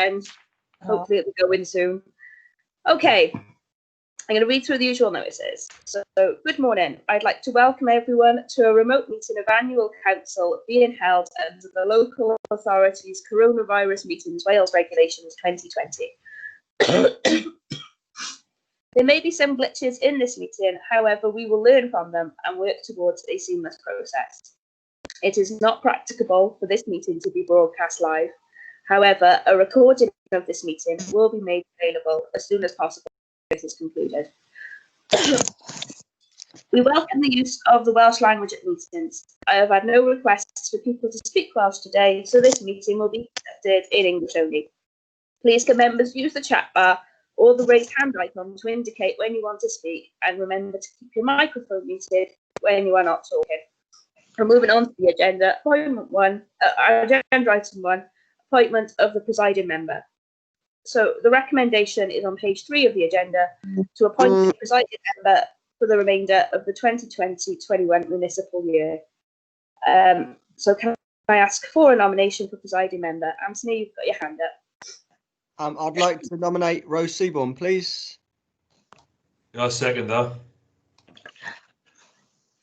weekend. Hopefully it'll be going soon. Okay, I'm going to read through the usual notices. So, good morning. I'd like to welcome everyone to a remote meeting of Annual Council being held under the Local Authorities Coronavirus Meetings Wales Regulations 2020. There may be some glitches in this meeting, however, we will learn from them and work towards a seamless process. It is not practicable for this meeting to be broadcast live. However, a recording of this meeting will be made available as soon as possible if it is concluded. We welcome the use of the Welsh language at meetings. I have had no requests for people to speak Welsh today, so this meeting will be conducted in English only. Please can members use the chat bar or the raise hand icon to indicate when you want to speak, and remember to keep your microphone muted when you are not talking. We're moving on to the agenda. Agenda item 1, appointment of the presiding member. So the recommendation is on page 3 of the agenda to appoint the presiding member for the remainder of the 2020-21 municipal year. So can I ask for a nomination for presiding member? Anthony, you've got your hand up. I'd like to nominate Rose Seaborn, please. I second that.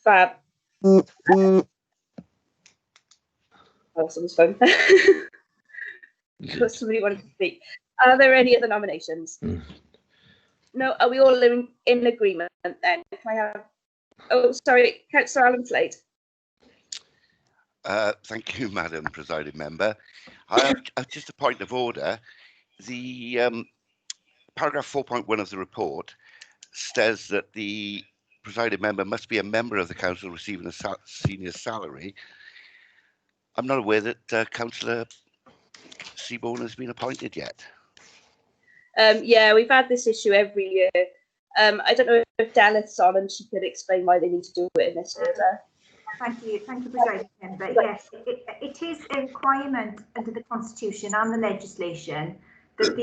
Fab. Oh, someone's phone. Somebody wanted to speak. Are there any other nominations? No. Are we all in agreement then? Can I have? Oh, sorry, Councillor Alan Slade. Thank you, Madam Presiding Member. I have just a point of order. The paragraph 4.1 of the report says that the presiding member must be a member of the council receiving a senior salary. I'm not aware that Councillor Seaborn has been appointed yet. Yeah, we've had this issue every year. I don't know if Delith's on and she could explain why they need to do it in this order. Thank you, Presiding Member. Yes, it is a requirement under the Constitution and the legislation that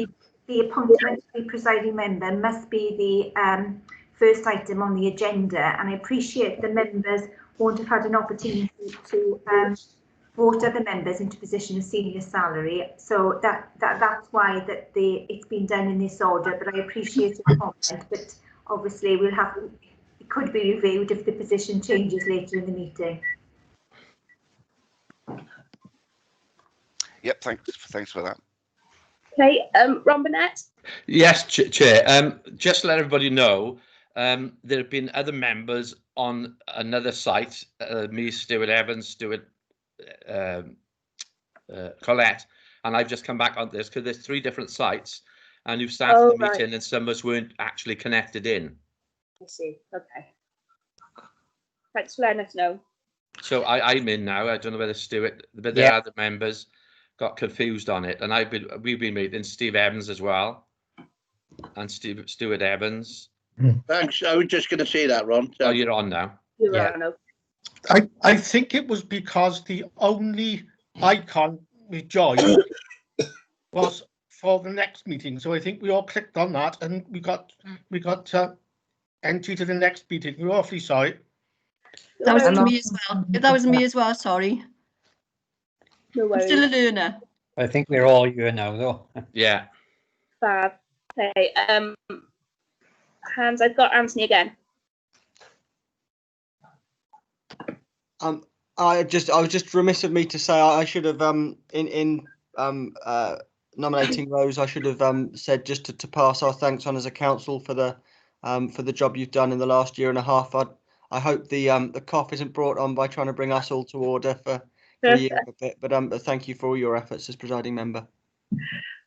the appointment of the presiding member must be the first item on the agenda, and I appreciate the members won't have had an opportunity to vote other members into position of senior salary, so that's why it's been done in this order. But I appreciate your comment, but obviously it could be reviewed if the position changes later in the meeting. Yep, thanks for that. Okay, Ron Burnett. Yes, Chair. Just to let everybody know, there have been other members on another site, me, Stuart Evans, Stuart Colette, and I've just come back on this because there's 3 different sites, and you've started the meeting and some of us weren't actually connected in. I see. Okay. Thanks for letting us know. So I'm in now. I don't know whether Stuart, but the other members got confused on it, and we've been meeting Steve Evans as well, and Stuart Evans. Thanks. I was just going to say that, Ron. Oh, you're on now. You're on. Okay. I think it was because the only icon we joined was for the next meeting, so I think we all clicked on that and we got entry to the next meeting. We're awfully sorry. That was me as well. That was me as well. Sorry. No worries. I'm still a learner. I think we're all here now, though. Yeah. Fab. Okay. Hans, I've got Anthony again. I was just remiss of me to say I should have in nominating Rose, I should have said just to pass our thanks on as a council for the job you've done in the last year and a half. I hope the cough isn't brought on by trying to bring us all to order for a year a bit, but thank you for all your efforts as presiding member.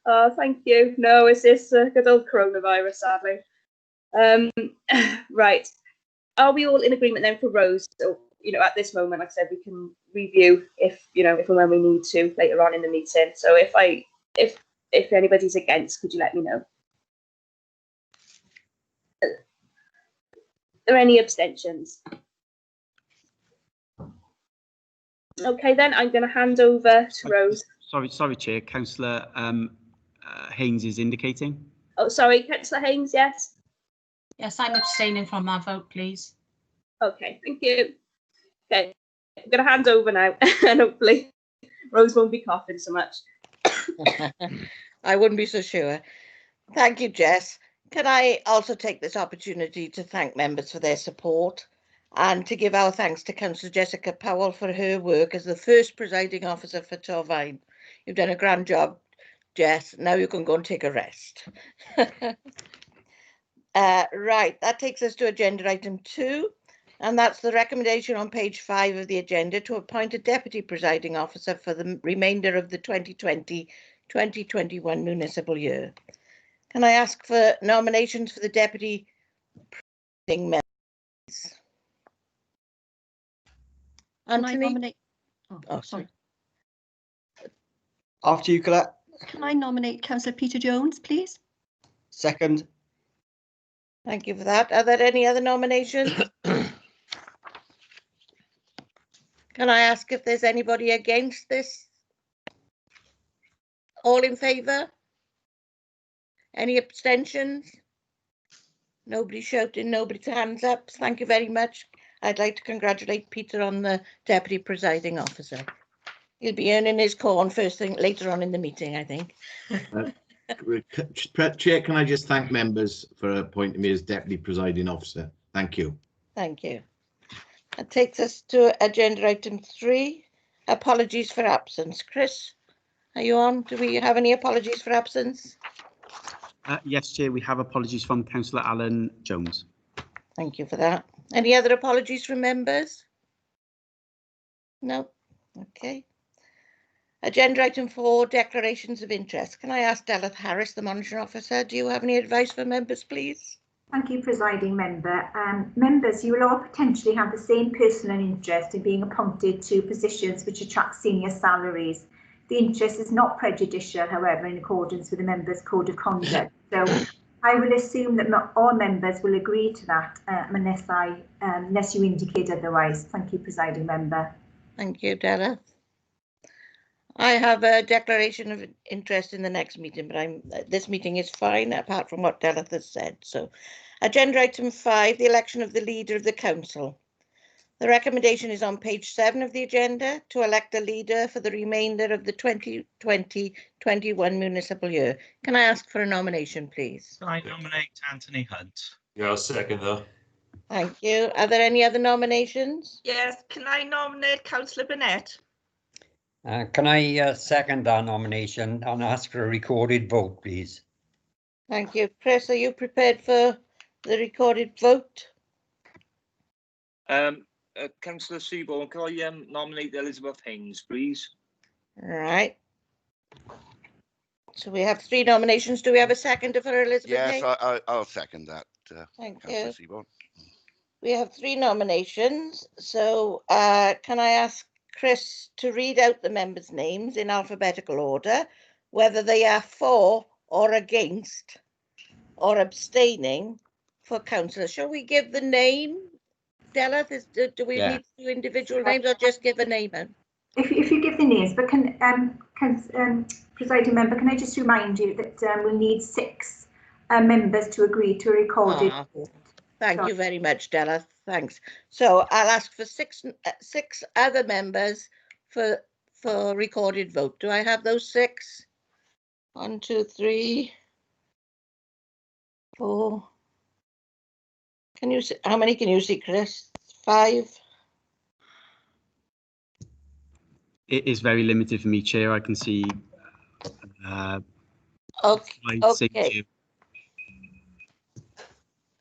Oh, thank you. No, it's this good old coronavirus, sadly. Right. Are we all in agreement then for Rose? So, at this moment, like I said, we can review if and when we need to later on in the meeting. So if anybody's against, could you let me know? Are there any abstentions? Okay, then I'm going to hand over to Rose. Sorry, Chair. Councillor Haynes is indicating. Oh, sorry, Councillor Haynes, yes? Yes, I'm abstaining from that vote, please. Okay, thank you. Okay, I'm going to hand over now, and hopefully Rose won't be coughing so much. I wouldn't be so sure. Thank you, Jess. Can I also take this opportunity to thank members for their support and to give our thanks to Councillor Jessica Powell for her work as the first presiding officer for Torfaen. You've done a grand job, Jess. Now you can go and take a rest. Right, that takes us to agenda item 2, and that's the recommendation on page 5 of the agenda to appoint a deputy presiding officer for the remainder of the 2020-2021 municipal year. Can I ask for nominations for the deputy presiding members? Can I Anthony? nominate? Oh, sorry. After you, Colette. Can I nominate Councillor Peter Jones, please? Second. Thank you for that. Are there any other nominations? Can I ask if there's anybody against this? All in favour? Any abstentions? Nobody shouting, nobody's hands up. Thank you very much. I'd like to congratulate Peter on the deputy presiding officer. He'll be earning his corn first thing later on in the meeting, I think. Chair, can I just thank members for appointing me as deputy presiding officer? Thank you. Thank you. That takes us to agenda item 3, apologies for absence. Chris, are you on? Do we have any apologies for absence? Yes, Chair, we have apologies from Councillor Alan Jones. Thank you for that. Any other apologies from members? No? Okay. Agenda item 4, declarations of interest. Can I ask Delith Harris, the monitoring officer, do you have any advice for members, please? Thank you, presiding member. Members, you will all potentially have the same personal interest in being appointed to positions which attract senior salaries. The interest is not prejudicial, however, in accordance with the members' code of conduct. So I will assume that not all members will agree to that unless you indicate otherwise. Thank you, presiding member. Thank you, Delith. I have a declaration of interest in the next meeting, but this meeting is fine apart from what Delith has said. So, agenda item 5, the election of the leader of the council. The recommendation is on page 7 of the agenda to elect a leader for the remainder of the 2020-21 municipal year. Can I ask for a nomination, please? I nominate Anthony Hunt. Yeah, I'll second that. Thank you. Are there any other nominations? Yes, can I nominate Councillor Burnett? Can I second that nomination and ask for a recorded vote, please? Thank you. Chris, are you prepared for the recorded vote? Councillor Seaborn, can I nominate Elizabeth Haynes, please? Right. So we have 3 nominations. Do we have a seconder for Elizabeth Haynes? Yes, I'll second that. Thank Councillor you. Seaborn. We have 3 nominations. So can I ask Chris to read out the members' names in alphabetical order, whether they are for or against or abstaining for councillor. Shall we give the name, Delith? Do we need to do individual names or just give a name? If you give the names, but presiding member, can I just remind you that we'll need 6 members to agree to a recorded vote. Thank you very much, Delith. Thanks. So I'll ask for 6 other members for recorded vote. Do I have those 6? 1, 2, 3, 4. Can you see? How many can you see, Chris? 5. It is very limited for me, Chair. I can see. Okay.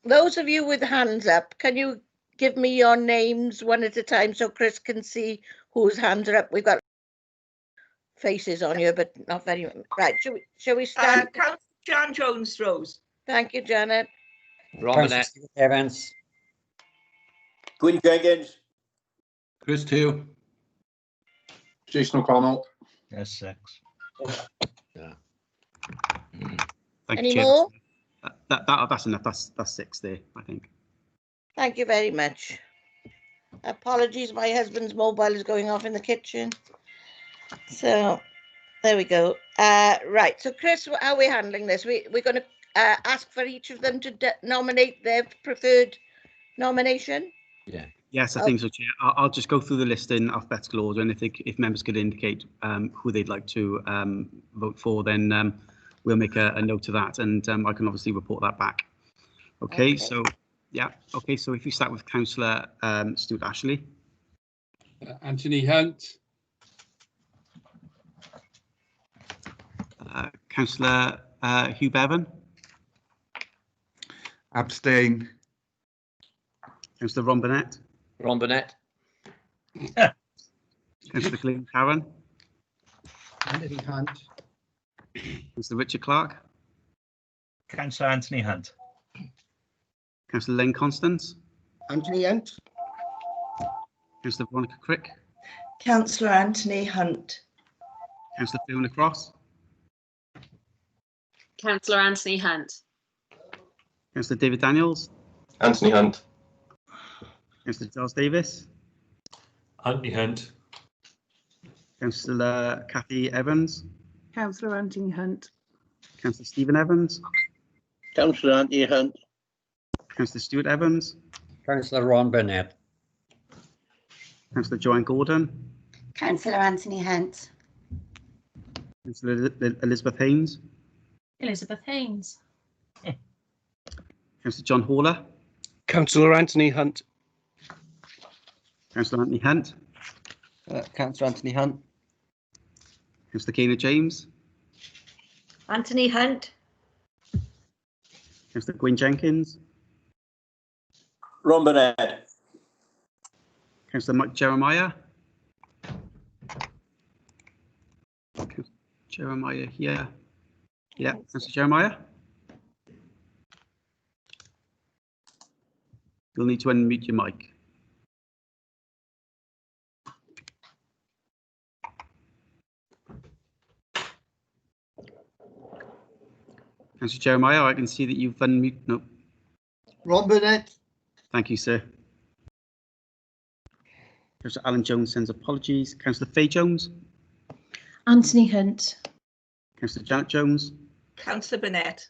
Those of you with hands up, can you give me your names one at a time so Chris can see whose hands are up? We've got faces on you, but not very. Right, shall we start? Councillor Jan Jones Rose. Thank you, Janet. Councillor Evans. Gwyn Jenkins. Chris 2. Jason O'Connell. Yes, 6. Thank Any you, Chair. more? That's enough. That's 6 there, I think. Thank you very much. Apologies, my husband's mobile is going off in the kitchen. So there we go. Right, so Chris, how are we handling this? We're going to ask for each of them to nominate their preferred nomination? Yeah. Yes, I think so, Chair. I'll just go through the list in alphabetical order, and if members could indicate who they'd like to vote for, then we'll make a note of that, and I can obviously report that back. Okay, so yeah, okay, so if we start with Councillor Stuart Ashley. Anthony Hunt. Councillor Hugh Bevan. Abstain. Councillor Ron Burnett. Ron Burnett. Councillor Glenn Karen. Anthony Hunt. Councillor Richard Clark. Councillor Anthony Hunt. Councillor Len Constance. Anthony Hunt. Councillor Veronica Crick. Councillor Anthony Hunt. Councillor Fiona Cross. Councillor Anthony Hunt. Councillor David Daniels. Anthony Hunt. Councillor Giles Davis. Anthony Hunt. Councillor Kathy Evans. Councillor Anthony Hunt. Councillor Stephen Evans. Councillor Anthony Hunt. Councillor Stuart Evans. Councillor Ron Burnett. Councillor Joanne Gordon. Councillor Anthony Hunt. Councillor Elizabeth Haynes. Elizabeth Haynes. Councillor John Haller. Councillor Anthony Hunt. Councillor Anthony Hunt. Councillor Anthony Hunt. Councillor Kayna James. Anthony Hunt. Councillor Gwyn Jenkins. Ron Burnett. Councillor Mike Jeremiah. Jeremiah here. Yeah, Councillor Jeremiah. You'll need to unmute your mic. Councillor Jeremiah, I can see that you've unmuted. No. Ron Burnett. Thank you, sir. Councillor Alan Jones sends apologies. Councillor Faye Jones. Anthony Hunt. Councillor Janet Jones. Councillor Burnett.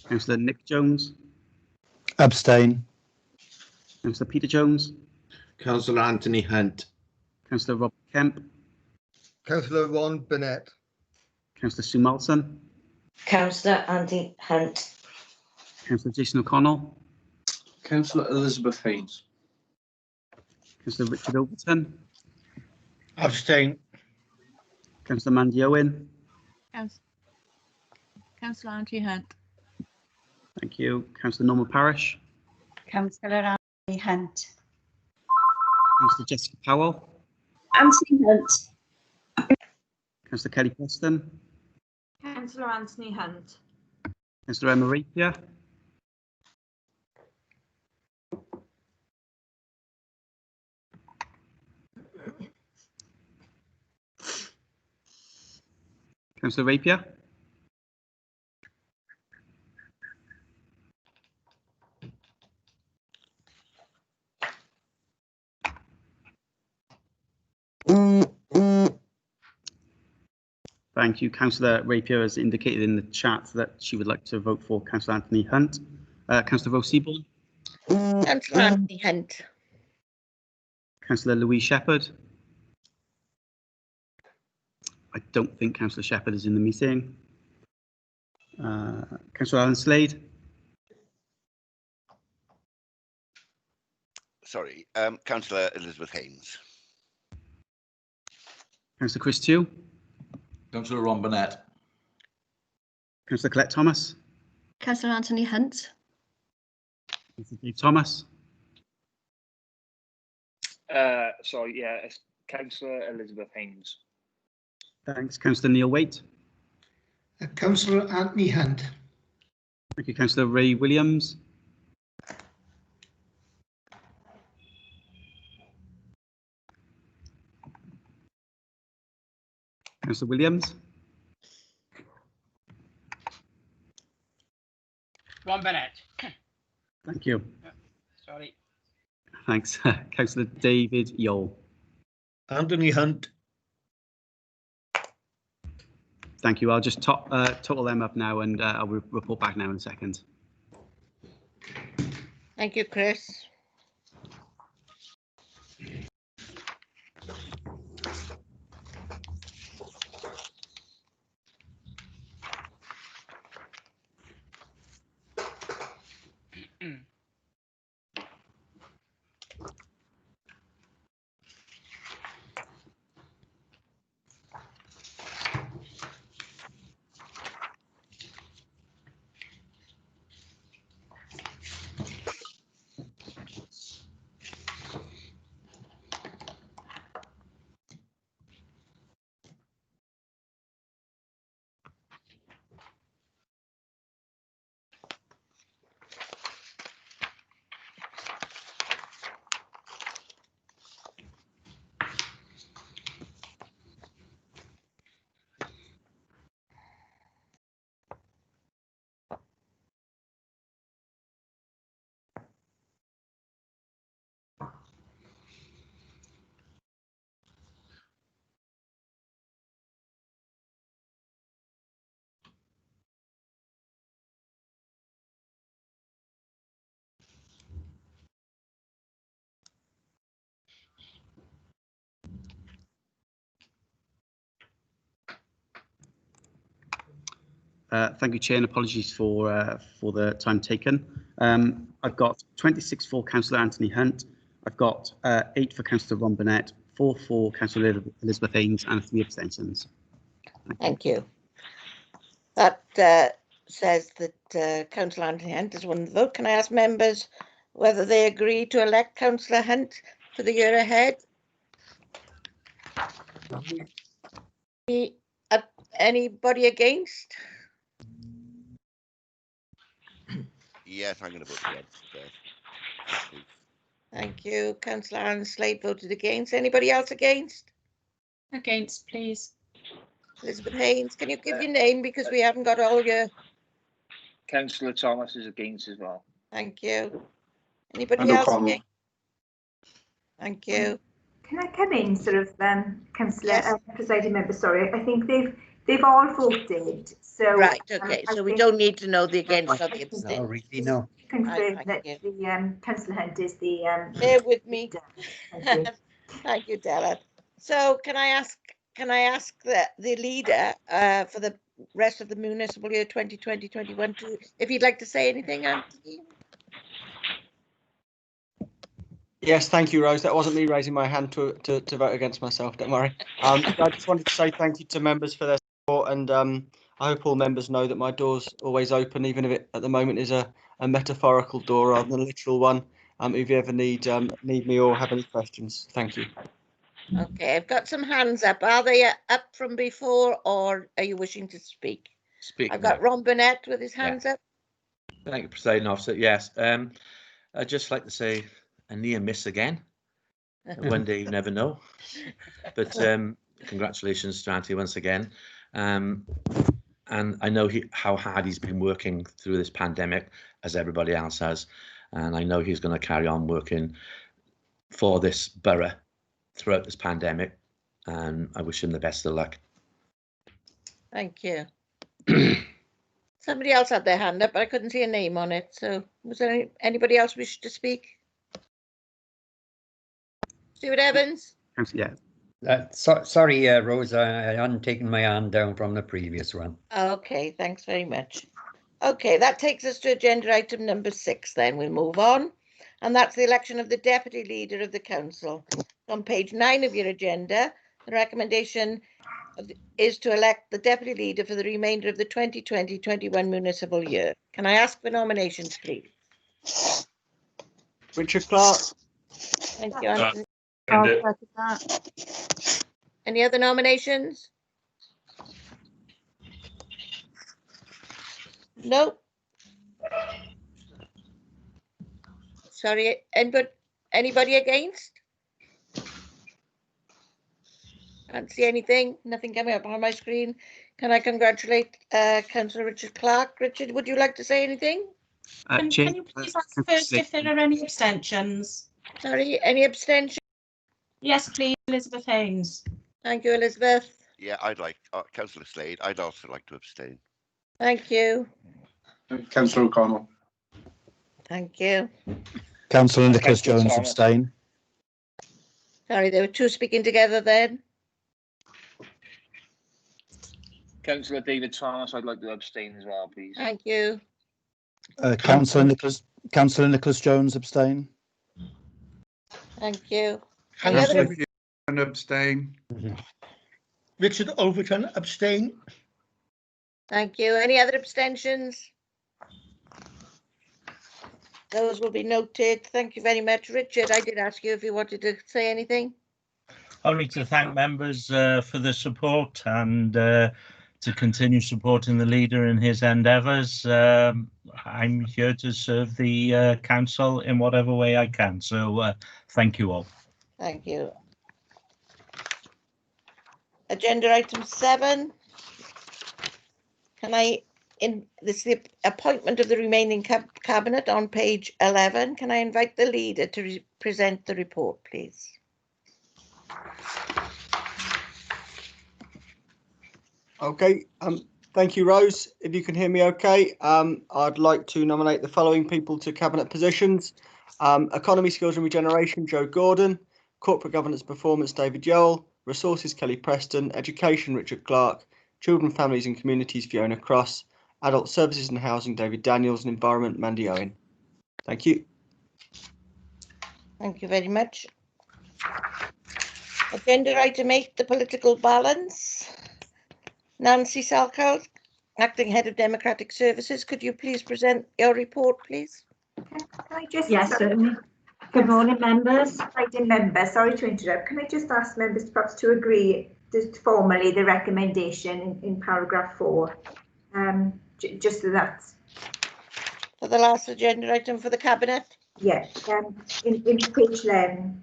Councillor Nick Jones. Abstain. Councillor Peter Jones. Councillor Anthony Hunt. Councillor Rob Kemp. Councillor Ron Burnett. Councillor Sue Malson. Councillor Anthony Hunt. Councillor Jason O'Connell. Councillor Elizabeth Haynes. Councillor Richard Overton. Abstain. Councillor Mandy Owen. Councillor Anthony Hunt. Thank you. Councillor Norman Parish. Councillor Anthony Hunt. Councillor Jessica Powell. Anthony Hunt. Councillor Kelly Preston. Councillor Anthony Hunt. Councillor Emma Rapier. Councillor Rapier. Thank you. Councillor Rapier has indicated in the chat that she would like to vote for Councillor Anthony Hunt. Councillor Rose Seaborn. Councillor Anthony Hunt. Councillor Louise Shepherd. I don't think Councillor Shepherd is in the meeting. Councillor Alan Slade. Sorry, Councillor Elizabeth Haynes. Councillor Chris Tew. Councillor Ron Burnett. Councillor Colette Thomas. Councillor Anthony Hunt. Councillor Dave Thomas. Sorry, yeah, it's Councillor Elizabeth Haynes. Thanks. Councillor Neil Waite. Councillor Anthony Hunt. Thank you. Councillor Ray Williams. Councillor Williams. Ron Burnett. Thank you. Sorry. Thanks. Councillor David Yole. Anthony Hunt. Thank you. I'll just total them up now and I'll report back now in a second. Thank you, Chris. Thank you, Chair, and apologies for the time taken. I've got 26 for Councillor Anthony Hunt. I've got 8 for Councillor Ron Burnett, 4 for Councillor Elizabeth Haynes, and 3 abstentions. Thank you. That says that Councillor Anthony Hunt has won the vote. Can I ask members whether they agree to elect Councillor Hunt for the year ahead? Anybody against? Yes, I'm going to vote against. Thank you. Councillor Aaron Slade voted against. Anybody else against? Against, please. Elizabeth Haynes, can you give your name because we haven't got all your... Councillor Thomas is against as well. Thank you. Anybody And else O'Connell. against? Thank you. Can I come in, sort of, Councillor, Yes. presiding member? Sorry, I think they've all voted. So Right. Okay. So we don't need to know the against or the No, abstain. really, no. confirm Thank that you. the Councillor Hunt is the Bear with me. Thank you. Thank you, Della. So can I ask the leader for the rest of the municipal year 2020-21 if you'd like to say anything, Anthony? Yes, thank you, Rose. That wasn't me raising my hand to vote against myself. Don't worry. I just wanted to say thank you to members for their support, and I hope all members know that my door's always open, even if it at the moment is a metaphorical door rather than a literal one. If you ever need me or have any questions, thank you. Okay, I've got some hands up. Are they up from before, or are you wishing to speak? Speak. I've got Ron Burnett with his hands up. Thank you, Presiding Officer. Yes, I'd just like to say a near miss again. One day you never know. But congratulations to Auntie once again. And I know how hard he's been working through this pandemic, as everybody else has. And I know he's going to carry on working for this borough throughout this pandemic. And I wish him the best of luck. Thank you. Somebody else had their hand up, but I couldn't see a name on it. So was there anybody else wish to speak? Stuart Evans? Yeah. Sorry, Rose, I hadn't taken my hand down from the previous one. Okay, thanks very much. Okay, that takes us to agenda item number 6 then. We'll move on. And that's the election of the Deputy Leader of the Council. On page 9 of your agenda, the recommendation is to elect the Deputy Leader for the remainder of the 2020-21 municipal year. Can I ask for nominations, please? Richard Clark. Thank you, Anthony. I'll second that. Any other nominations? No. Sorry, anybody against? Can't see anything. Nothing coming up on my screen. Can I congratulate Councillor Richard Clark? Richard, would you like to say anything? Can you please ask first if there are any abstentions? Sorry, any abstentions? Yes, please, Elizabeth Haynes. Thank you, Elizabeth. Yeah, I'd like Councillor Slade. I'd also like to abstain. Thank you. Councillor O'Connell. Thank you. Councillor Nicholas Councillor Jones Thomas. abstain. Sorry, there were two speaking together then. Councillor David Thomas, I'd like to abstain as well, please. Thank you. Councillor Nicholas Jones abstain. Thank you. Any Councillor other- And abstain. Richard Overton abstain. Thank you. Any other abstentions? Those will be noted. Thank you very much. Richard, I did ask you if you wanted to say anything. Only to thank members for the support and to continue supporting the leader in his endeavours. I'm here to serve the council in whatever way I can. So thank you all. Thank you. Agenda item 7. This is the appointment of the remaining cabinet on page 11. Can I invite the leader to present the report, please? Okay. Thank you, Rose. If you can hear me okay, I'd like to nominate the following people to cabinet positions. Economy, Skills and Regeneration, Joe Gordon. Corporate Governance Performance, David Yowell. Resources, Kelly Preston. Education, Richard Clark. Children, Families and Communities, Fiona Cross. Adult Services and Housing, David Daniels, and Environment, Mandy Owen. Thank you. Thank you very much. Agenda item 8, the political balance. Nancy Salkeld, Acting Head of Democratic Services, could you please present your report, please? Can I just Yes, certainly. Good morning, members. Members, sorry to interrupt. Can I just ask members perhaps to agree just formally the recommendation in paragraph 4? Just so that's For the last agenda item for the Cabinet? Yeah, in page 11.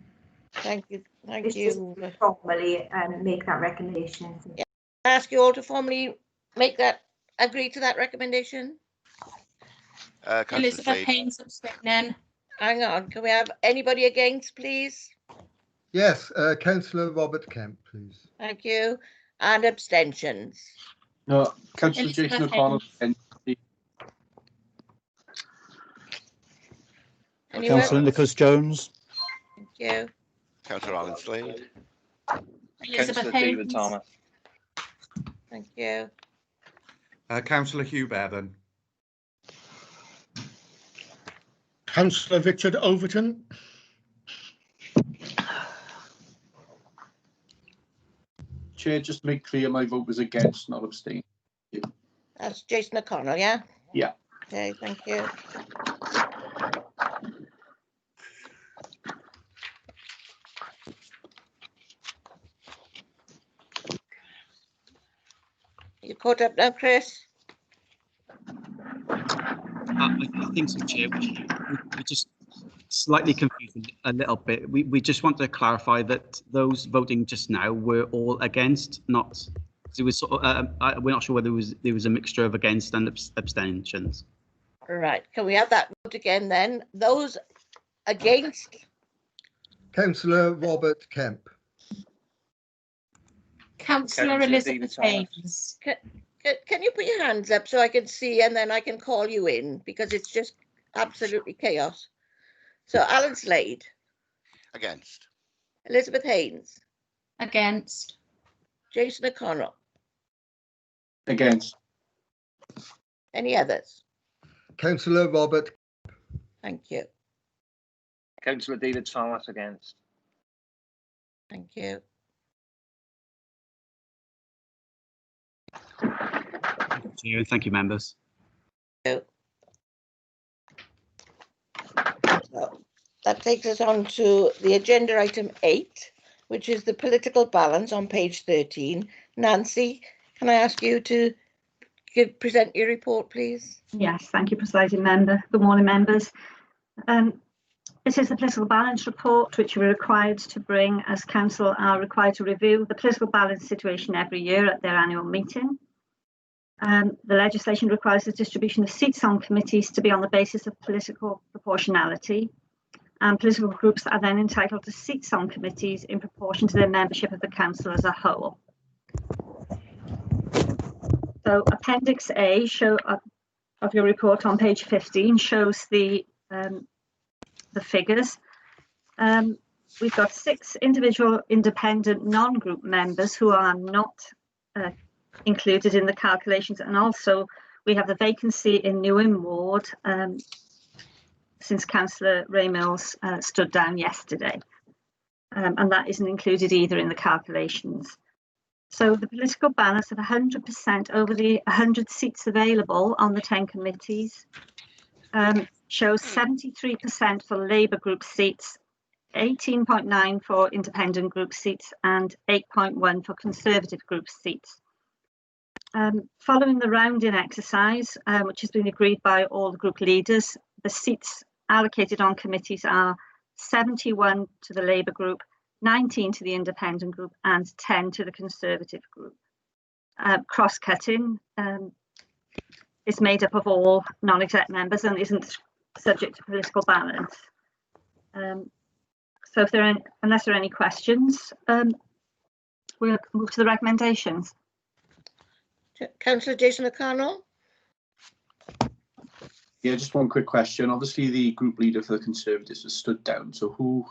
Thank you. Thank It's you. just formally make that recommendation. Yeah. I ask you all to formally make that, agree to that recommendation. Elizabeth Haynes abstaining. Hang on, can we have anybody against, please? Yes, Councillor Robert Kemp, please. Thank you. And abstentions. No, Councillor Jason O'Connell. Councillor Nicholas Jones. Thank you. Councillor Alan Slade. Elizabeth David Thomas. Thank you. Councillor Hugh Bevan. Councillor Richard Overton. Chair, just to make clear, my vote was against, not abstain. That's Jason O'Connell, yeah? Yeah. Okay, thank you. You caught up now, Chris? I think so, Chair. We're just slightly confused a little bit. We just want to clarify that those voting just now were all against, not. It was sort of, we're not sure whether there was a mixture of against and abstentions. Right. Can we have that vote again then? Those against? Councillor Robert Kemp. Councillor Elizabeth Haynes. Can you put your hands up so I can see and then I can call you in, because it's just absolutely chaos. So Alan Slade. Against. Elizabeth Haynes. Against. Jason O'Connell. Against. Any others? Councillor Robert. Thank you. Councillor David Thomas against. Thank you. Thank you, members. So that takes us on to the agenda item 8, which is the political balance on page 13. Nancy, can I ask you to present your report, please? Yes, thank you, Presiding Member. Good morning, members. This is the political balance report, which we're required to bring as Council are required to review the political balance situation every year at their annual meeting. The legislation requires the distribution of seats on committees to be on the basis of political proportionality, and political groups are then entitled to seats on committees in proportion to their membership of the Council as a whole. So Appendix A of your report on page 15 shows the figures. We've got 6 individual independent non-group members who are not included in the calculations, and also we have the vacancy in Newham Ward since Councillor Ray Mills stood down yesterday, and that isn't included either in the calculations. So the political balance of 100% over the 100 seats available on the 10 committees shows 73% for Labour group seats, 18.9 for independent group seats, and 8.1 for Conservative group seats. Following the rounding exercise, which has been agreed by all the group leaders, the seats allocated on committees are 71 to the Labour group, 19 to the independent group, and 10 to the Conservative group. Cross-cutting is made up of all non-exec members and isn't subject to political balance. So if unless there are any questions, we'll move to the recommendations. Councillor Jason O'Connell. Yeah, just one quick question. Obviously, the group leader for the Conservatives has stood down. So who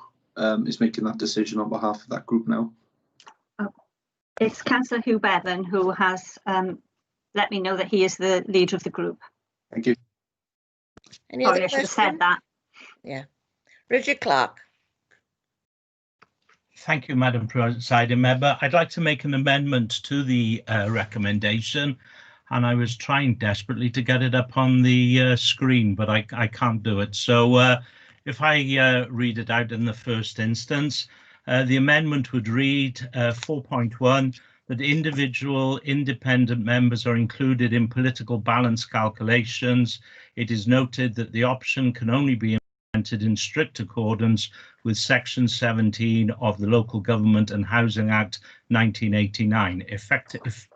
is making that decision on behalf of that group now? It's Councillor Hugh Bevan who has let me know that he is the leader of the group. Thank you. Any Sorry, other I should have said questions? that. Yeah. Richard Clark. Thank you, Madam Presiding Member. I'd like to make an amendment to the recommendation, and I was trying desperately to get it up on the screen, but I can't do it. So if I read it out in the first instance, the amendment would read 4.1, that individual independent members are included in political balance calculations. It is noted that the option can only be implemented in strict accordance with Section 17 of the Local Government and Housing Act 1989.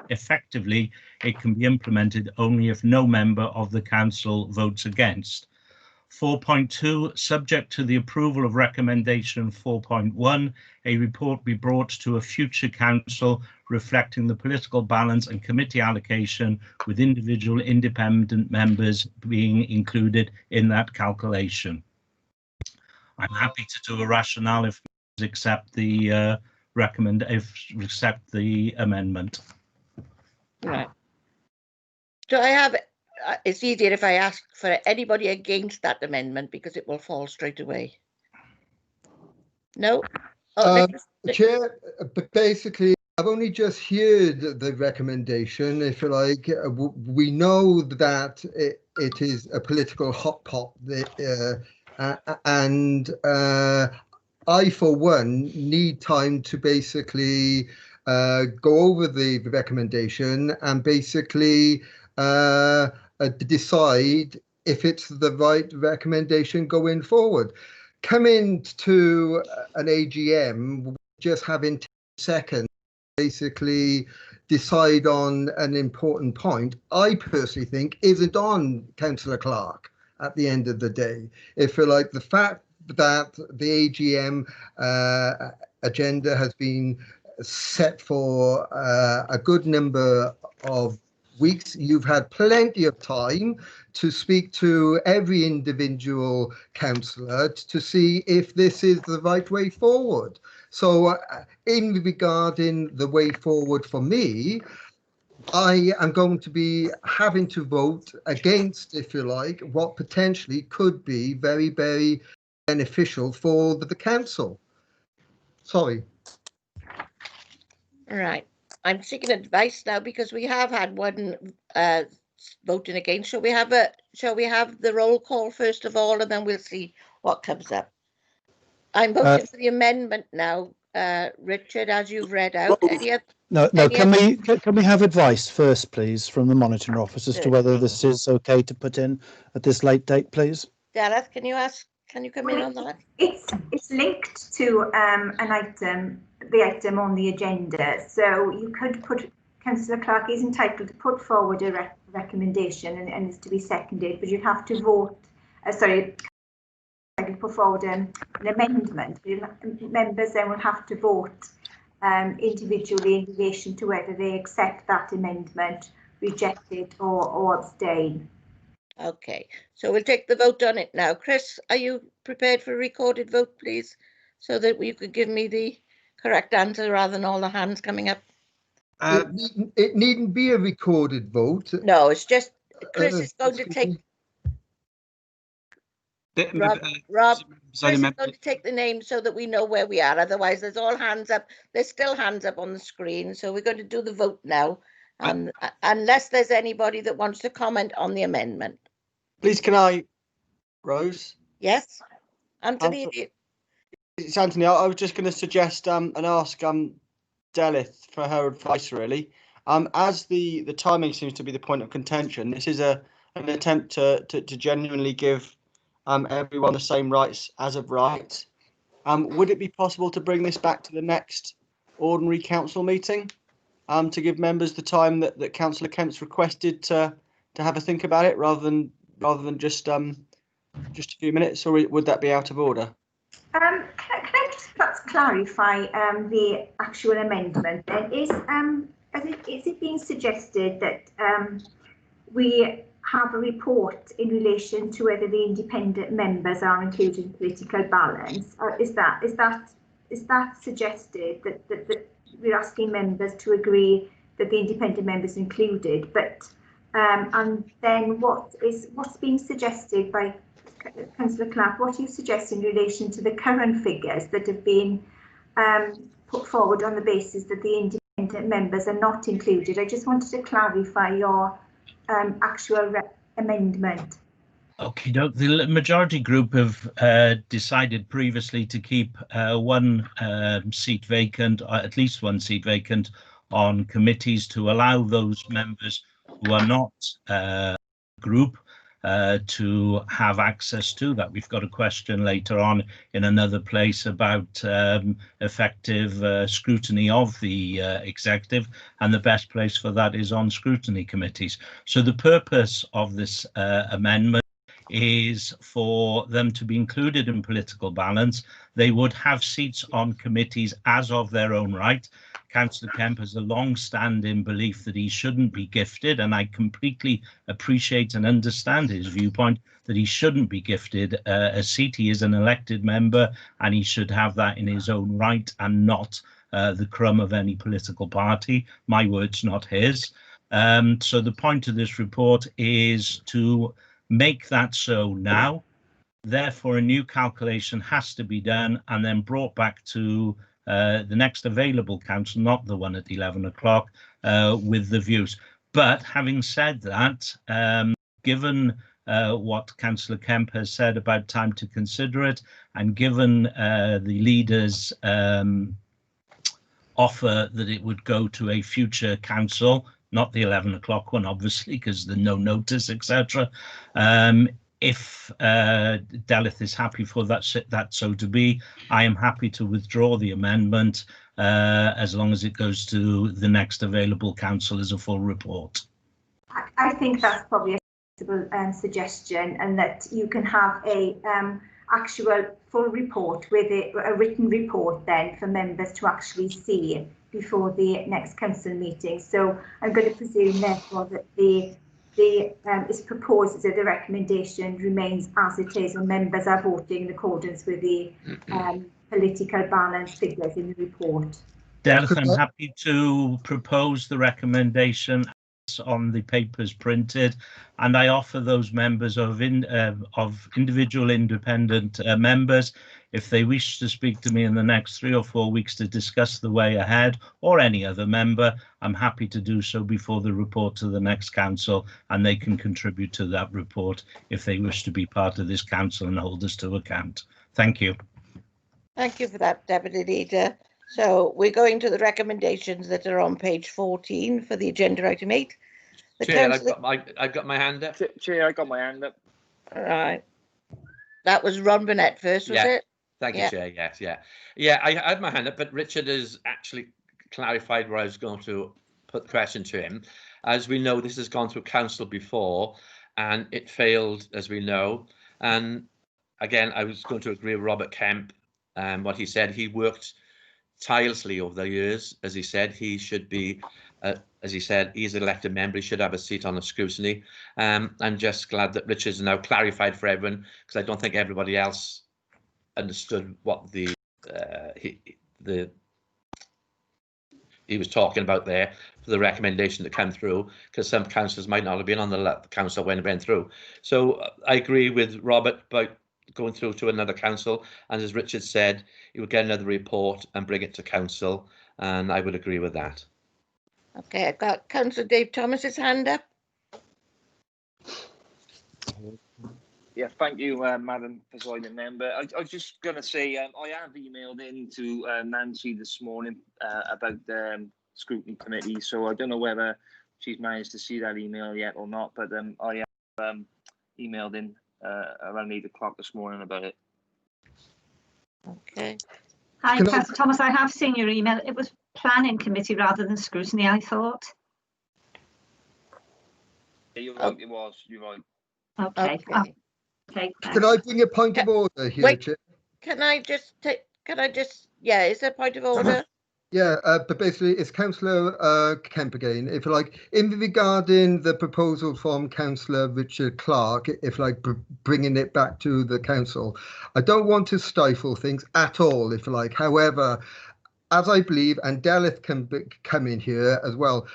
Effectively, it can be implemented only if no member of the council votes against. 4.2, subject to the approval of recommendation 4.1, a report be brought to a future council reflecting the political balance and committee allocation, with individual independent members being included in that calculation. I'm happy to do a rationale if accept the accept the amendment. Right. Do I have? It's easier if I ask for anybody against that amendment because it will fall straight away. No. Chair, but basically, I've only just heard the recommendation. If you like, we know that it is a political hot pot. And I, for one, need time to basically go over the recommendation and basically decide if it's the right recommendation going forward. Coming to an AGM, just having 10 seconds, basically decide on an important point, I personally think isn't on Councillor Clark. At the end of the day, if you like, the fact that the AGM agenda has been set for a good number of weeks, you've had plenty of time to speak to every individual councillor to see if this is the right way forward. So in regarding the way forward for me, I am going to be having to vote against, if you like, what potentially could be very, very beneficial for the council. Sorry. Right. I'm seeking advice now because we have had one voting against. Shall we have the roll call first of all, and then we'll see what comes up. I'm voting for the amendment now, Richard, as you've read out. No. Can we have advice first, please, from the monitoring office as to whether this is okay to put in at this late date, please? Gareth, can you come in on that? It's linked to the item on the agenda. So you could put, Councillor Clark is entitled to put forward a recommendation and is to be seconded, but you'd have to vote. Put forward an amendment. Members then will have to vote individually in relation to whether they accept that amendment, reject it, or abstain. Okay, so we'll take the vote on it now. Chris, are you prepared for a recorded vote, please, so that you could give me the correct answer rather than all the hands coming up? It needn't be a recorded vote. No, it's just Chris is going to take. Rob, Chris is going to take the name so that we know where we are. Otherwise, there's all hands up. There's still hands up on the screen. So we're going to do the vote now, unless there's anybody that wants to comment on the amendment. Please, can I, Rose? Yes, Anthony. It's Anthony. I was just going to suggest and ask Delith for her advice, really. As the timing seems to be the point of contention, this is an attempt to genuinely give everyone the same rights as of right. Would it be possible to bring this back to the next ordinary council meeting to give members the time that Councillor Kemp's requested to have a think about it, rather than just a few minutes, or would that be out of order? Can I just perhaps clarify the actual amendment? Is it being suggested that we have a report in relation to whether the independent members are included in political balance? Or is that suggested that we're asking members to agree that the independent members included, but and then what's being suggested by Councillor Clark? What are you suggesting in relation to the current figures that have been put forward on the basis that the independent members are not included? I just wanted to clarify your actual amendment. Okay, the majority group have decided previously to keep one seat vacant, or at least one seat vacant on committees, to allow those members who are not group to have access to that. We've got a question later on in another place about effective scrutiny of the executive, and the best place for that is on scrutiny committees. So the purpose of this amendment is for them to be included in political balance. They would have seats on committees as of their own right. Councillor Kemp has a long-standing belief that he shouldn't be gifted, and I completely appreciate and understand his viewpoint that he shouldn't be gifted a seat. He is an elected member and he should have that in his own right and not the crumb of any political party. My words, not his. So the point of this report is to make that so now. Therefore, a new calculation has to be done and then brought back to the next available council, not the one at 11 o'clock, with the views. But having said that, given what Councillor Kemp has said about time to consider it, and given the leader's offer that it would go to a future council, not the 11 o'clock one, obviously, because the no notice, etc. If Delith is happy for that so to be, I am happy to withdraw the amendment as long as it goes to the next available council as a full report. I think that's probably a sensible suggestion, and that you can have a actual full report with a written report then for members to actually see before the next council meeting. So I'm going to presume therefore that it's proposed that the recommendation remains as it is, and members are voting in accordance with the political balance figures in the report. Delith, I'm happy to propose the recommendation on the papers printed, and I offer those members of individual independent members, if they wish to speak to me in the next 3 or 4 weeks to discuss the way ahead, or any other member, I'm happy to do so before the report to the next council, and they can contribute to that report if they wish to be part of this council and hold us to account. Thank you. Thank you for that, Deputy Leader. So we're going to the recommendations that are on page 14 for the agenda item 8. Chair, I've got my hand up. Chair, I got my hand up. All right. That was Ron Burnett first, was it? Thank you, Chair. Yes, yeah. I had my hand up, but Richard has actually clarified where I was going to put the question to him. As we know, this has gone through council before, and it failed, as we know. And again, I was going to agree with Robert Kemp and what he said. He worked tirelessly over the years. As he said, he should be, as he said, he's an elected member, he should have a seat on the scrutiny. I'm just glad that Richard's now clarified for everyone, because I don't think everybody else understood what he was talking about there for the recommendation to come through, because some councillors might not have been on the council when it went through. So I agree with Robert about going through to another council, and as Richard said, he would get another report and bring it to council, and I would agree with that. Okay, I've got Councillor Dave Thomas's hand up. Yeah, thank you, Madam Presiding Member. I was just going to say I have emailed in to Nancy this morning about the scrutiny committee, so I don't know whether she's managed to see that email yet or not, but I have emailed in around 8 o'clock this morning about it. Okay. Hi, Councillor Thomas, I have seen your email. It was planning committee rather than scrutiny, I thought. Yeah, you're right, it was, you're right. Okay. Okay. Can I bring a point of order here, Wait, Chair? can I just, yeah, is there a point of order? Yeah, but basically it's Councillor Kemp again, if you like, in regarding the proposal from Councillor Richard Clark, if like bringing it back to the council. I don't want to stifle things at all, if you like. However, as I believe, and Delith can come in here as well,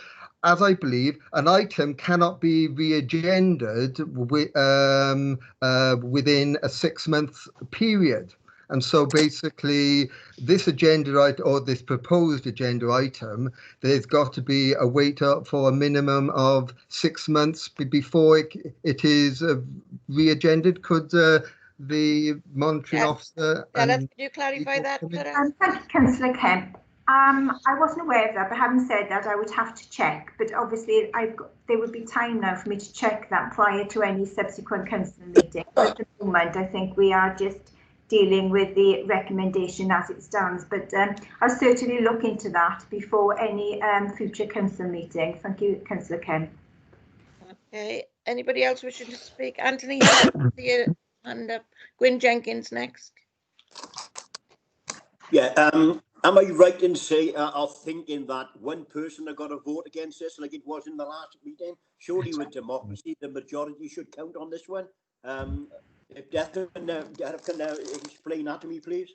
as I believe, an item cannot be re-agended within a 6-month period. And so basically this agenda item, or this proposed agenda item, there's got to be a wait up for a minimum of 6 months before it is re-agended. Could the monitoring officer... Could you clarify that for us? Thank you, Councillor Kemp. I wasn't aware of that, but having said that, I would have to check. But obviously, there would be time now for me to check that prior to any subsequent council meeting. But at the moment, I think we are just dealing with the recommendation as it stands. But I'll certainly look into that before any future council meeting. Thank you, Councillor Kemp. Okay. Anybody else wishing to speak? Anthony, your hand up. Gwyn Jenkins next. Yeah. Am I right in saying, of thinking that one person had got a vote against this, like it was in the last meeting? Surely with democracy, the majority should count on this one. If Gareth can explain that to me, please.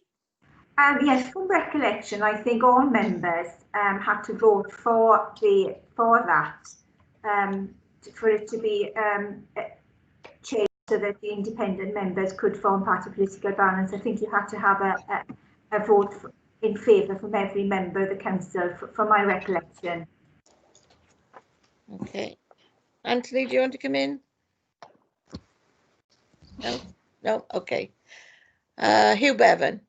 Yes, from recollection, I think all members had to vote for that, for it to be changed so that the independent members could form part of political balance. I think you had to have a vote in favour from every member of the council, from my recollection. Okay. Anthony, do you want to come in? No? No? Okay. Hugh Bevan.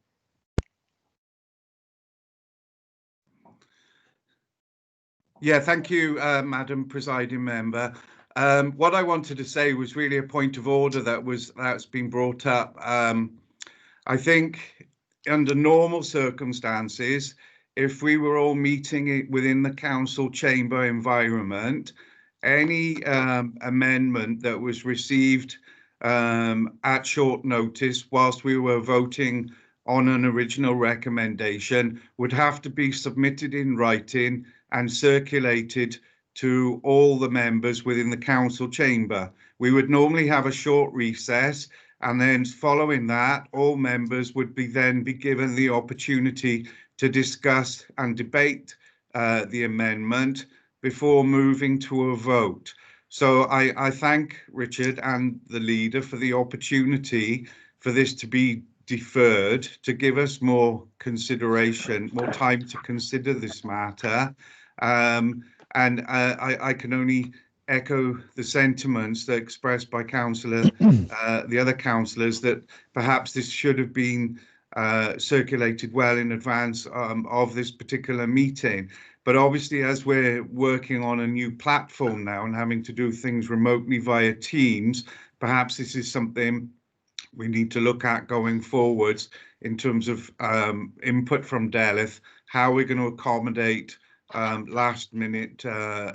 Yeah, thank you, Madam Presiding Member. What I wanted to say was really a point of order that's been brought up. I think under normal circumstances, if we were all meeting within the council chamber environment, any amendment that was received at short notice whilst we were voting on an original recommendation would have to be submitted in writing and circulated to all the members within the council chamber. We would normally have a short recess, and then following that, all members would then be given the opportunity to discuss and debate the amendment before moving to a vote. So I thank Richard and the leader for the opportunity for this to be deferred, to give us more consideration, more time to consider this matter. And I can only echo the sentiments that expressed by the other councillors, that perhaps this should have been circulated well in advance of this particular meeting. But obviously, as we're working on a new platform now and having to do things remotely via Teams, perhaps this is something we need to look at going forwards in terms of input from Delith, how we're going to accommodate last minute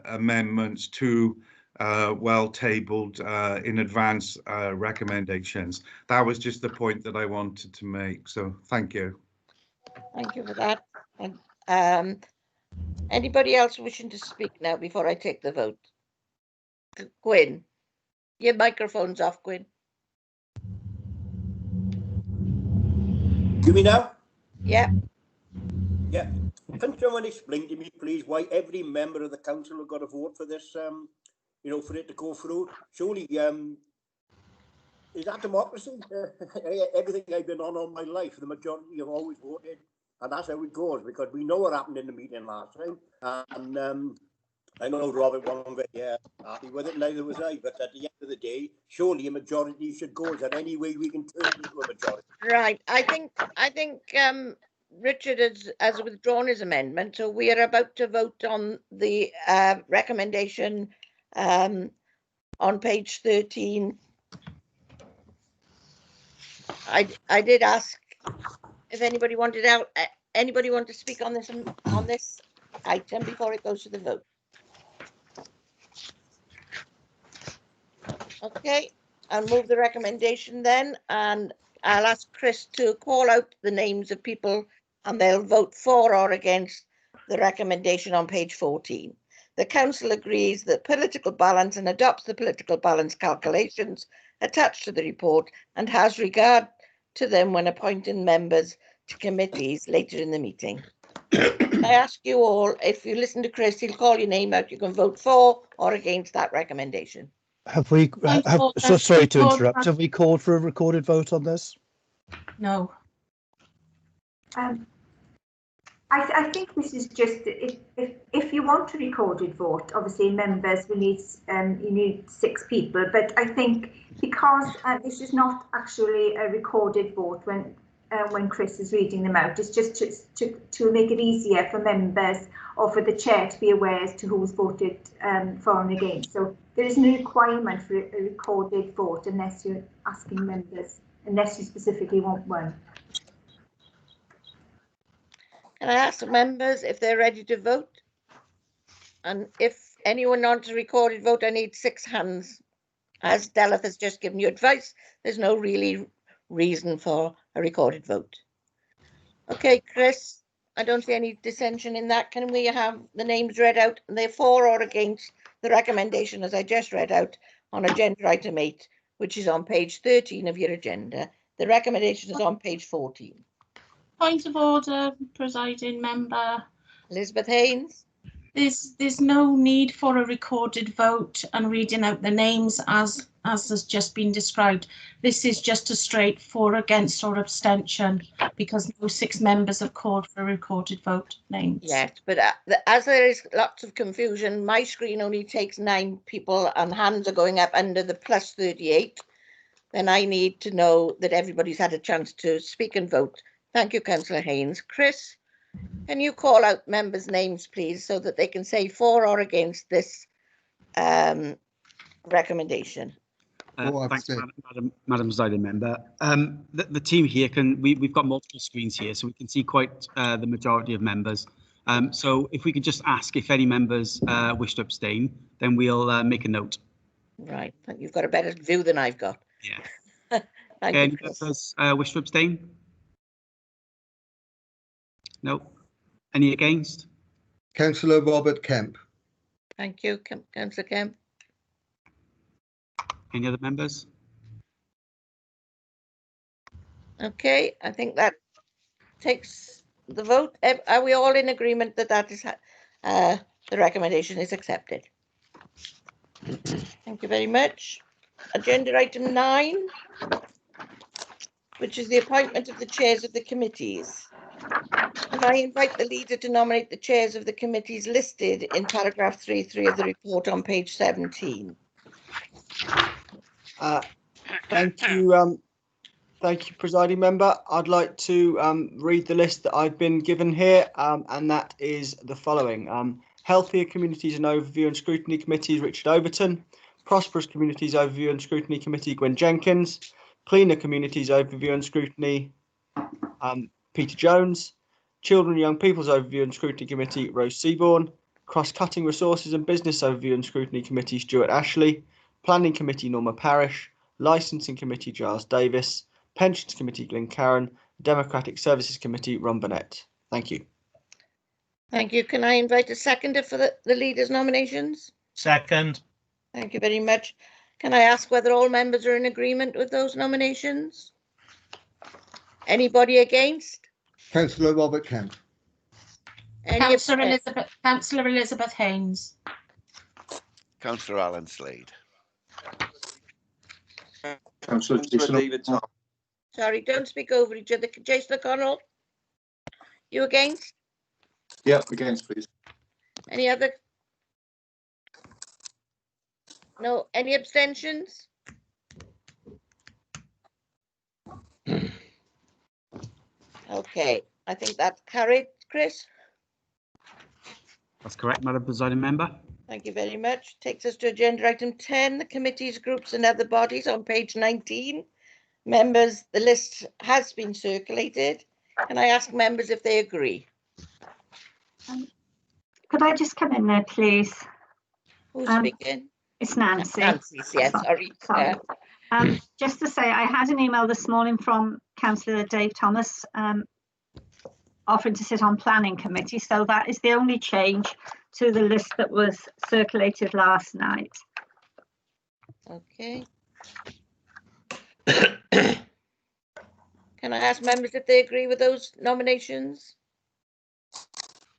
amendments to well tabled in advance recommendations. That was just the point that I wanted to make. So thank you. Thank you for that. And anybody else wishing to speak now before I take the vote? Gwyn, your microphone's off, Gwyn. Do me now? Yeah. Yeah. Can someone explain to me, please, why every member of the council have got to vote for this, you know, for it to go through? Surely, is that democracy? Everything I've been on all my life, the majority have always voted, and that's how it goes, because we know what happened in the meeting last time. And I know Robert wasn't very happy with it, neither was I, but at the end of the day, surely a majority should go. Is there any way we can turn it into a majority? Right. I think Richard has withdrawn his amendment, so we are about to vote on the recommendation on page 13. I did ask if anybody wanted anybody want to speak on this item before it goes to the vote. Okay, I'll move the recommendation then, and I'll ask Chris to call out the names of people, and they'll vote for or against the recommendation on page 14. The council agrees that political balance and adopts the political balance calculations attached to the report and has regard to them when appointing members to committees later in the meeting. I ask you all, if you listen to Chris, he'll call your name out. You can vote for or against that recommendation. Have we, sorry to interrupt, have we called for a recorded vote on this? No. I think this is just, if you want a recorded vote, obviously members, we need, you need 6 people, but I think because this is not actually a recorded vote when Chris is reading them out, it's just to make it easier for members or for the chair to be aware as to who's voted for and against. So there is no requirement for a recorded vote unless you're asking members, unless you specifically want one. Can I ask members if they're ready to vote? And if anyone wants a recorded vote, I need 6 hands. As Deleth has just given you advice, there's no really reason for a recorded vote. Okay, Chris, I don't see any dissension in that. Can we have the names read out? And they're for or against the recommendation as I just read out on agenda item 8, which is on page 13 of your agenda. The recommendation is on page 14. Point of order, presiding member. Elizabeth Haynes. There's no need for a recorded vote and reading out the names as has just been described. This is just a straight for, against or abstention because no 6 members have called for a recorded vote names. Yes, but as there is lots of confusion, my screen only takes 9 people and hands are going up under the plus 38. Then I need to know that everybody's had a chance to speak and vote. Thank you, Councillor Haynes. Chris, can you call out members' names, please, so that they can say for or against this recommendation? Thanks, Madam Presiding Member. The team here we've got multiple screens here, so we can see quite the majority of members. So if we could just ask if any members wish to abstain, then we'll make a note. Right, you've got a better view than I've got. Yeah. Thank Any you, Chris. members wish to abstain? No. Any against? Councillor Robert Kemp. Thank you, Councillor Kemp. Any other members? Okay, I think that takes the vote. Are we all in agreement that that is the recommendation is accepted? Thank you very much. Agenda item 9, which is the appointment of the chairs of the committees. And I invite the leader to nominate the chairs of the committees listed in paragraph 3.3 of the report on page 17. Thank you, presiding member. I'd like to read the list that I've been given here, and that is the following: Healthier Communities and Overview and Scrutiny Committees, Richard Overton; Prosperous Communities Overview and Scrutiny Committee, Gwen Jenkins; Cleaner Communities Overview and Scrutiny, Peter Jones; Children and Young People's Overview and Scrutiny Committee, Rose Seaborn; Cross-Cutting Resources and Business Overview and Scrutiny Committee, Stuart Ashley; Planning Committee, Norma Parish; Licensing Committee, Giles Davis; Pensions Committee, Glyn Caron; Democratic Services Committee, Ron Burnett. Thank you. Thank you. Can I invite a seconder for the leader's nominations? Second. Thank you very much. Can I ask whether all members are in agreement with those nominations? Anybody against? Councillor Robert Kemp. Councillor Elizabeth Haynes. Councillor Alan Slade. Councillor David Tom. Sorry, don't speak over each other. Jason O'Connell, you against? Yeah, against, please. Any other? No, any abstentions? Okay, I think that's carried, Chris. That's correct, Madam Presiding Member. Thank you very much. Takes us to agenda item 10, the committees, groups and other bodies on page 19. Members, the list has been circulated. Can I ask members if they agree? Could I just come in there, please? Who's speaking? It's Nancy. Nancy, yes, sorry. Just to say, I had an email this morning from Councillor Dave Thomas offering to sit on planning committee, so that is the only change to the list that was circulated last night. Okay. Can I ask members if they agree with those nominations?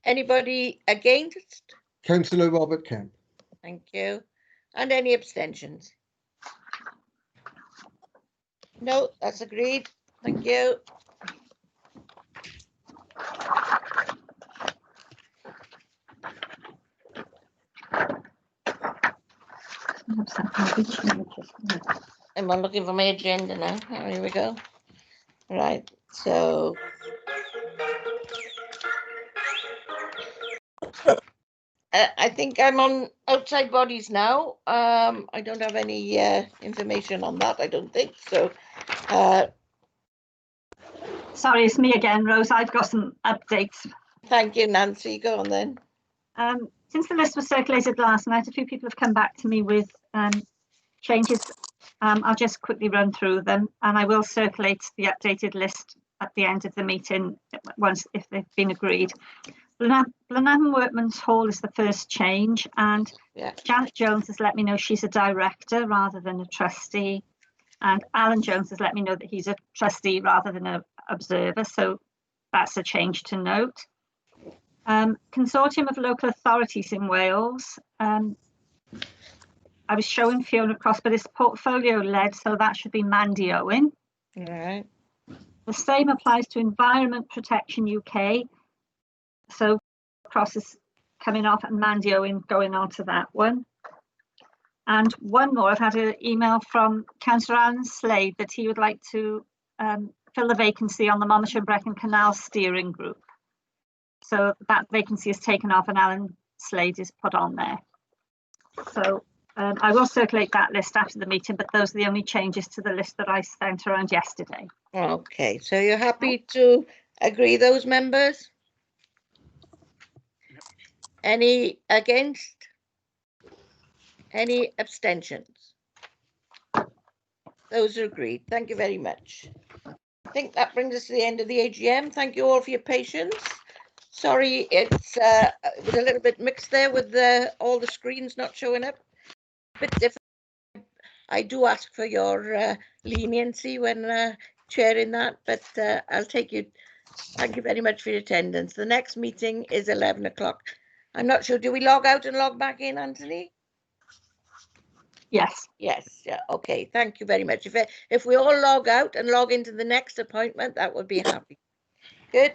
Anybody against? Councillor Robert Kemp. Thank you. And any abstentions? No, that's agreed. Thank you. I'm looking for my agenda now. Oh, here we go. Right, so I think I'm on outside bodies now. I don't have any information on that. I don't think so. Sorry, it's me again, Rose. I've got some updates. Thank you, Nancy. Go on then. Since the list was circulated last night, a few people have come back to me with changes. I'll just quickly run through them, and I will circulate the updated list at the end of the meeting once if they've been agreed. Blenheim Workman's Hall is the first change, and Janet Jones has let me know she's a director rather than a trustee, and Alan Jones has let me know that he's a trustee rather than an observer, so that's a change to note. Consortium of Local Authorities in Wales. I was showing Fiona Cross, but it's portfolio led, so that should be Mandy Owen. All right. The same applies to Environment Protection UK. So Cross is coming off and Mandy Owen going on to that one. And one more, I've had an email from Councillor Alan Slade that he would like to fill the vacancy on the Monmouth and Brecon Canal Steering Group. So that vacancy is taken off and Alan Slade is put on there. So I will circulate that list after the meeting, but those are the only changes to the list that I sent around yesterday. Okay, so you're happy to agree, those members? Any against? Any abstentions? Those are agreed. Thank you very much. I think that brings us to the end of the AGM. Thank you all for your patience. Sorry, it was a little bit mixed there with all the screens not showing up. A bit different. I do ask for your leniency when chairing that, but I'll take you. Thank you very much for your attendance. The next meeting is 11 o'clock. I'm not sure. Do we log out and log back in, Anthony? Yes. Yes. Yeah. Okay. Thank you very much. If we all log out and log into the next appointment, that would be happy. Good.